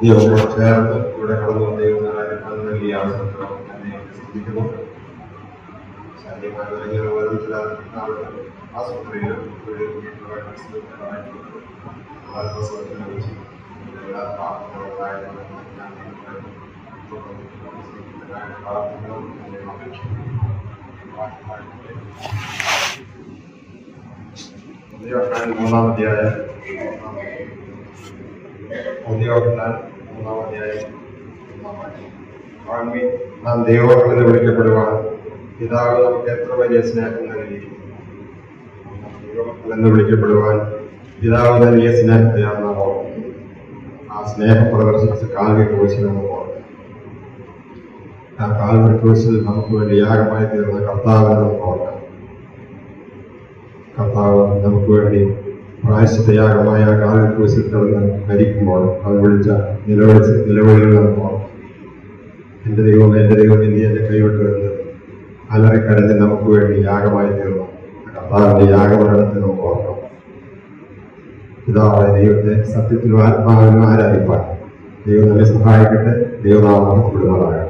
ദൈവത്തോട് ചേർന്ന് ഇവിടെ കടന്നു ദൈവം നൽകിയ അവസരത്തിൽ എന്നെ ശ്രദ്ധിക്കുന്നു. ശാരീരികമായി തുടങ്ങിയ ഓരോരുത്തർ ആശുപത്രിയിലും ആത്മസുഖത്തിനെ വെച്ച് എല്ലാ പ്രാർത്ഥനകളുണ്ടായിരുന്നു. പ്രാർത്ഥനകളും അപേക്ഷിക്കുന്നു. മൂന്നാം അധ്യായം നാം ദൈവമക്കളെന്ന് വിളിക്കപ്പെടുവാൻ പിതാവ് നമുക്ക് എത്ര വലിയ സ്നേഹം നൽകി. ദൈവമക്കളെന്ന് വിളിക്കപ്പെടുവാൻ പിതാവ് നൽകിയ സ്നേഹത്തെയാണ് നാം ഓർക്കുന്നത്. ആ സ്നേഹം പ്രദർശിച്ച കാൽവരി ക്രൂശിൽ നമുക്ക് ഓർക്കാം. ആ കാൽവരി ക്രൂശിൽ നമുക്ക് വേണ്ടി യാഗമായി തീർന്ന കർത്താവിനെ നമുക്ക് ഓർക്കാം. കർത്താവ് നമുക്ക് വേണ്ടി പ്രായശ്ചിത്തയാഗമായ കാൽവരി ക്രൂശിൽ കിടന്ന് മരിക്കുമ്പോൾ അവൻ വിളിച്ച നിലവിളികൾ നമുക്ക് ഓർക്കാം. എൻ്റെ ദൈവം നീ എന്നെ കൈവിട്ടുവെന്ന് അലറിക്കരഞ്ഞ് നമുക്ക് വേണ്ടി യാഗമായി തീർന്നു കർത്താവിൻ്റെ യാഗമരണത്തെ നമുക്ക് ഓർക്കാം. പിതാവായ ദൈവത്തെ സത്യത്തിലും ആത്മാവിലും ആരാധിപ്പാൻ ദൈവം നമ്മെ സഹായിക്കട്ടെ. ദൈവനാമം മഹത്വപ്പെടുമാറാകട്ടെ.